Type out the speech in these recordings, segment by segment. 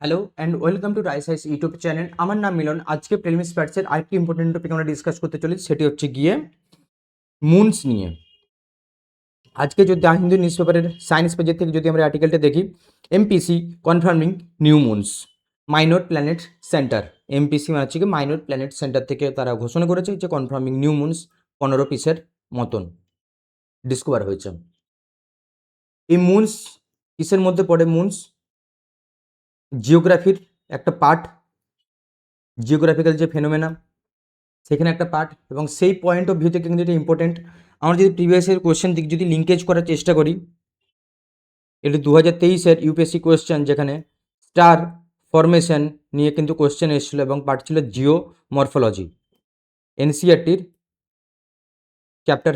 Hello and welcome to রাইসাইস YouTube channel. আমার নাম মিলন। আজকে প্রিলিমিস প্যাটসের আরেকটি ইম্পর্টেন্ট টপিক আমরা ডিসকাস করতে চলেছি, সেটি হচ্ছে গিয়ে মুনস নিয়ে। আজকে যদি দ্য হিন্দু নিউজ পেপারের সায়েন্স পেজের থেকে যদি আমরা আর্টিকেলটা দেখি, MPC confirming new moons minor planet centre. MPC মানে হচ্ছে কি মাইনর প্ল্যানেট সেন্টার থেকে তারা ঘোষণা করেছে যে কনফার্মিং নিউ মুনস 15 পিসের মতন ডিসকভার হয়েছে। এই মুনস কিসের মধ্যে পড়ে? মুনস জিওগ্রাফির একটা পার্ট, জিওগ্রাফিক্যাল যে ফেনোমেনা সেখানে একটা পার্ট, এবং সেই পয়েন্ট অফ ভিউ থেকে কিন্তু এটা ইম্পর্টেন্ট। আমরা যদি প্রিভিয়াস ইয়ার কোয়েশ্চেন দিক যদি লিঙ্কেজ করার চেষ্টা করি, এটা 2023-এর ইউপিএসসি কোয়েশ্চেন, যেখানে স্টার ফরমেশন নিয়ে কিন্তু কোয়েশ্চেন এসেছিলো এবং পার্ট ছিল জিও মরফোলজি, এনসিআরটির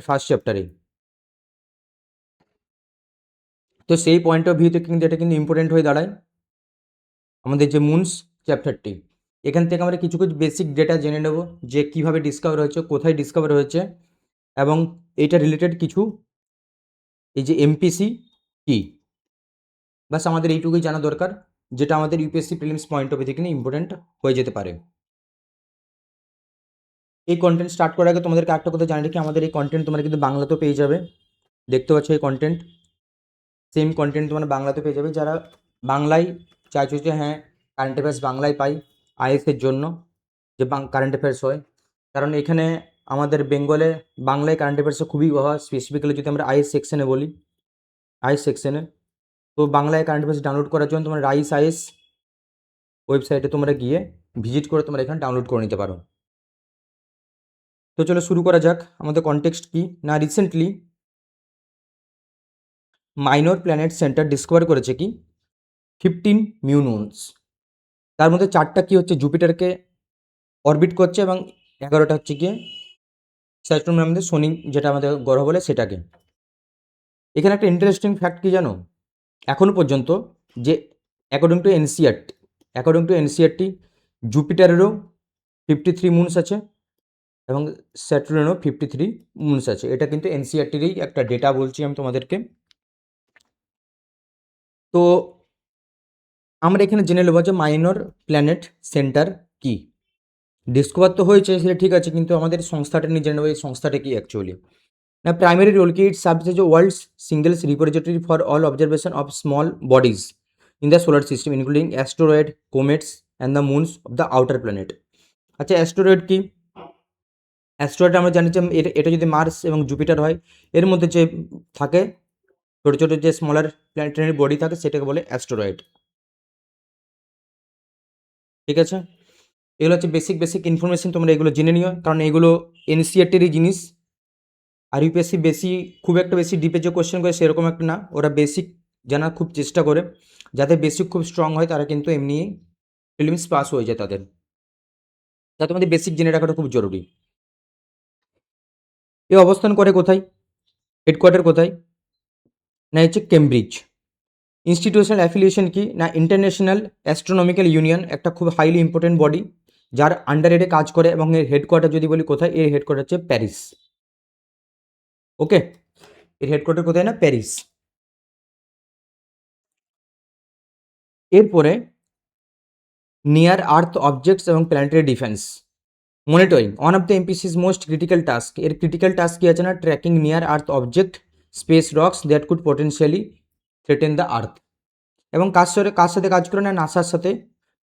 ফার্স্ট চ্যাপ্টারে। তো সেই পয়েন্ট অফ ভিউ থেকে কিন্তু এটা কিন্তু ইম্পর্টেন্ট হয়ে দাঁড়ায় আমাদের যে মুনস চ্যাপ্টারটি। এখান থেকে আমরা কিছু কিছু বেসিক ডেটা জেনে নেব যে কীভাবে ডিসকভার হয়েছে, কোথায় ডিসকভার হয়েছে, এবং এইটা রিলেটেড কিছু এই যে এমপিসি কি। বাস আমাদের এইটুকুই জানা দরকার, যেটা আমাদের UPSC prelims point of view থেকে ইম্পর্টেন্ট হয়ে যেতে পারে। এই কন্টেন্ট স্টার্ট করার আগে তোমাদেরকে একটা কথা জানিয়ে রাখি, আমাদের এই কন্টেন্ট তোমরা কিন্তু বাংলাতেও পেয়ে যাবে। দেখতে পাচ্ছ এই কন্টেন্ট, সেম কন্টেন্ট তোমরা বাংলাতে পেয়ে যাবে। যারা বাংলায় চাইছো যে হ্যাঁ কারেন্ট অ্যাফেয়ার্স বাংলায় পাই আইএসের জন্য, যে কারেন্ট অ্যাফেয়ার্স হয়, কারণ এখানে আমাদের বেঙ্গলে বাংলায় কারেন্ট অ্যাফেয়ার্সে খুবই হয়। স্পেসিফিক্যালি যদি আমরা আইএস সেকশনে বলি, আইএস সেকশনে, তো বাংলায় কারেন্ট অ্যাফেয়ার্স ডাউনলোড করার জন্য তোমরা রাইস আইএস ওয়েবসাইটে তোমরা গিয়ে ভিজিট করে তোমরা এখানে ডাউনলোড করে নিতে পারো। তো চলো শুরু করা যাক। আমাদের কনটেক্সট কি না, recently minor planet centre discover করেছে কি 15 নিউ মুনস। তার মধ্যে 4টা কি হচ্ছে জুপিটারকে অরবিট করছে, এবং 11টা হচ্ছে গিয়ে স্যাটার্ন আমাদের শনি, যেটা আমাদের গ্রহ বলে সেটাকে। এখানে একটা ইন্টারেস্টিং ফ্যাক্ট কি জানো, এখনও পর্যন্ত যে অ্যাকর্ডিং টু এনসিআরটি জুপিটারেরও 53 মুনস আছে এবং স্যাটার্নেরও 53 মুনস আছে। এটা কিন্তু এনসিআরটিরই একটা ডেটা বলছি আমি তোমাদেরকে। তো আমরা এখানে জেনে নেব যে মাইনর প্ল্যানেট সেন্টার কি। ডিসকভার তো হয়েছে সেটা ঠিক আছে, কিন্তু আমাদের সংস্থাটা নিয়ে জেনে নেবো এই সংস্থাটা কি অ্যাকচুয়ালি। না, প্রাইমারি রোল কি, it serves as world's singles repository for all observation of small bodies in the solar system including asteroid, comets and the moons of the outer planet. আচ্ছা, অ্যাস্টেরয়েড কি? অ্যাস্টেরয়েড আমরা জানি যে এটা যদি Mars এবং Jupiter হয়, এর মধ্যে যে থাকে ছোটো ছোটো যে স্মলার প্ল্যানেটারি বডি থাকে সেটাকে বলে অ্যাস্টেরয়েড। ঠিক আছে, এগুলো হচ্ছে বেসিক বেসিক ইনফরমেশন, তোমরা এগুলো জেনে নিও, কারণ এগুলো এনসিআরটিরই জিনিস। আর ইউপিএসসি বেশি খুব একটা বেশি ডিপে যে কোয়েশ্চেন করে সেরকম একটা না, ওরা বেসিক জানার খুব চেষ্টা করে। যাদের বেসিক খুব স্ট্রং হয় তারা কিন্তু এমনি প্রিলিমস পাস হয়ে যায় তাদের। তা তোমাদের বেসিক জেনে রাখাটা খুব জরুরি। এ অবস্থান করে কোথায়, হেডকোয়ার্টার কোথায়? না হচ্ছে কেমব্রিজ। ইনস্টিটিউশনাল অ্যাফিলিয়েশন কি না, ইন্টারন্যাশনাল অ্যাস্ট্রোনমিক্যাল ইউনিয়ন, একটা খুব হাইলি ইম্পর্টেন্ট বডি যার আন্ডার এডে কাজ করে, এবং এর হেডকোয়ার্টার যদি বলি কোথায়, এর হেডকোয়ার্টার হচ্ছে প্যারিস। ওকে, এর হেডকোয়ার্টার কোথায় না, প্যারিস। এরপরে নিয়ার আর্থ অবজেক্টস এবং planetary defence monitoring, one of the MPC's most critical task. এর ক্রিটিক্যাল টাস্ক কি আছে না, tracking near Earth object, space rocks that could potentially threaten the Earth. এবং কার সাথে কাজ করে না, নাসার সাথে,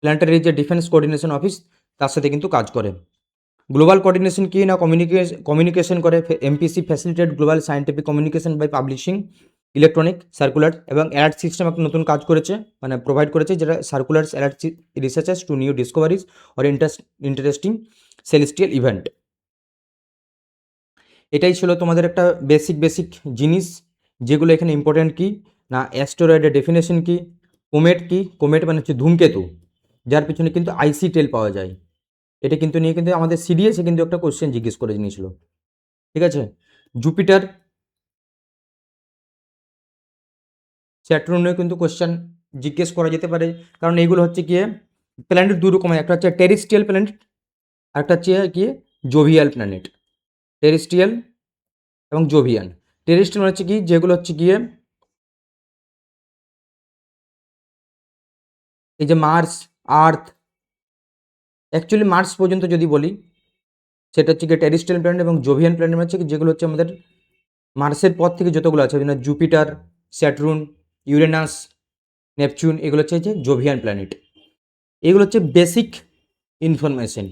প্ল্যানেটারি যে ডিফেন্স কোঅর্ডিনেশন অফিস তার সাথে কিন্তু কাজ করে। গ্লোবাল কোঅর্ডিনেশন কি না, কমিউনিকেশন করে। MPC facilitate global scientific communication by publishing electronic circular এবং অ্যালার্ট সিস্টেম একটা নতুন কাজ করেছে, মানে প্রোভাইড করেছে, যেটা circulars alert researchers to new discoveries or interesting celestial event. এটাই ছিল তোমাদের একটা বেসিক বেসিক জিনিস, যেগুলো এখানে ইম্পর্টেন্ট কি না, অ্যাস্টেরয়েডের ডেফিনেশন কি, কোমেট কি, কোমেট মানে হচ্ছে ধূমকেতু, যার পিছনে কিন্তু আইসি টেল পাওয়া যায়। এটা কিন্তু নিয়ে কিন্তু আমাদের সিডিএসে কিন্তু একটা কোশ্চেন জিজ্ঞেস করে নিয়েছিল। ঠিক আছে, জুপিটার, স্যাটার্নে কিন্তু কোশ্চেন জিজ্ঞেস করা যেতে পারে, কারণ এইগুলো হচ্ছে গিয়ে প্ল্যানেট দু রকমের, একটা হচ্ছে টেরিস্ট্রিয়াল প্ল্যানেট, একটা হচ্ছে গিয়ে জোভিয়াল প্ল্যানেট। টেরিস্ট্রিয়াল এবং জোভিয়ান। টেরিস্ট্রিয়াল হচ্ছে কি, যেগুলো হচ্ছে গিয়ে এই যে মার্স, আর্থ, অ্যাকচুয়ালি মার্স পর্যন্ত যদি বলি সেটা হচ্ছে কি টেরিস্ট্রিয়াল প্ল্যানেট এবং জোভিয়ান প্ল্যানেট হচ্ছে যেগুলো হচ্ছে আমাদের মার্সের পর থেকে যতগুলো আছে যেমন জুপিটার, স্যাটার্ন, ইউরেনাস, নেপচুন, এগুলো হচ্ছে যে জোভিয়ান প্ল্যানেট। এগুলো হচ্ছে বেসিক ইনফরমেশন,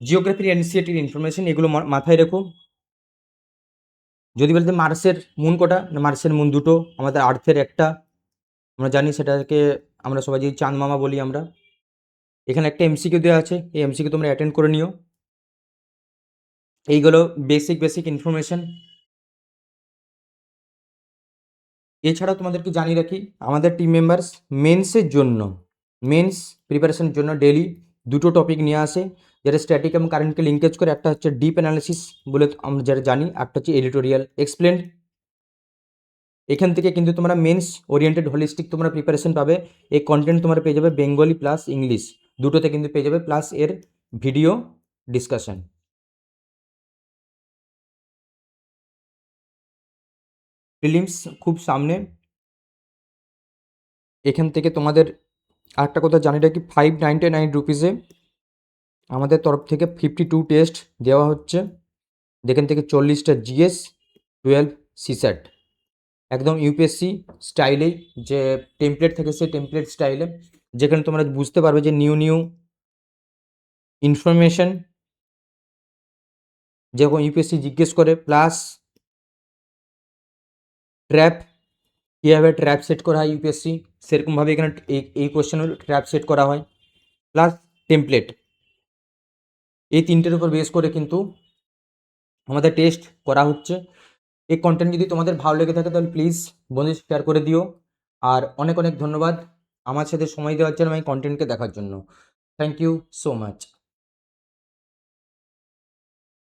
জিওগ্রাফির এনসিইআরটির ইনফরমেশন, এগুলো মাথায় রেখো। যদি বলতে মার্সের মুন কটা, না মার্সের মুন দুটো, আমাদের আর্থের একটা, আমরা জানি সেটাকে আমরা সবাই যে চাঁদ মামা বলি আমরা। এখানে একটা এমসিকিউ দেওয়া আছে, এই এমসিকিউ তোমরা অ্যাটেন্ড করে নিও। এইগুলো বেসিক ইনফরমেশন। এছাড়াও তোমাদেরকে জানিয়ে রাখি আমাদের টিম মেম্বার্স মেন্স প্রিপারেশনের জন্য ডেলি দুটো টপিক নিয়ে আসে, যেটা স্ট্যাটিক এবং কারেন্টকে লিঙ্কেজ করে। একটা হচ্ছে ডিপ অ্যানালিসিস বলে আমরা যেটা জানি, একটা হচ্ছে এডিটোরিয়াল এক্সপ্লেন্ড। এখান থেকে কিন্তু তোমরা মেন্স ওরিয়েন্টেড হোলিস্টিক তোমরা প্রিপারেশন পাবে। এই কন্টেন্ট তোমরা পেয়ে যাবে বেঙ্গলি প্লাস ইংলিশ দুটোতে কিন্তু পেয়ে যাবে, প্লাস এর ভিডিও ডিসকাশন। প্রিলিমস খুব সামনে, এখান থেকে তোমাদের আরেকটা কথা জানি রাখি, 599 রুপিসে আমাদের তরফ থেকে 52 টেস্ট দেওয়া হচ্ছে, যেখান থেকে 40টা জিএস, 12 সিস্যাট, একদম ইউপিএসসি স্টাইলেই, যে টেমপ্লেট থাকে সেই টেমপ্লেট স্টাইলে, যেখানে তোমরা বুঝতে পারবে যে নিউ ইনফরমেশন যেরকম ইউপিএসসি জিজ্ঞেস করে, প্লাস ট্র্যাপ, কীভাবে ট্র্যাপ সেট করা হয় ইউপিএসসি সেরকমভাবে এখানে এই কোশ্চেনের ট্র্যাপ সেট করা হয়, প্লাস টেমপ্লেট। এই তিনটের উপর বেস করে কিন্তু আমাদের টেস্ট করা হচ্ছে। এই কন্টেন্ট যদি তোমাদের ভালো লেগে থাকে তাহলে প্লিজ বন্ধুদের শেয়ার করে দিও। আর অনেক ধন্যবাদ আমার সাথে সময় দেওয়ার জন্য, এই কন্টেন্টকে দেখার জন্য। Thank you so much.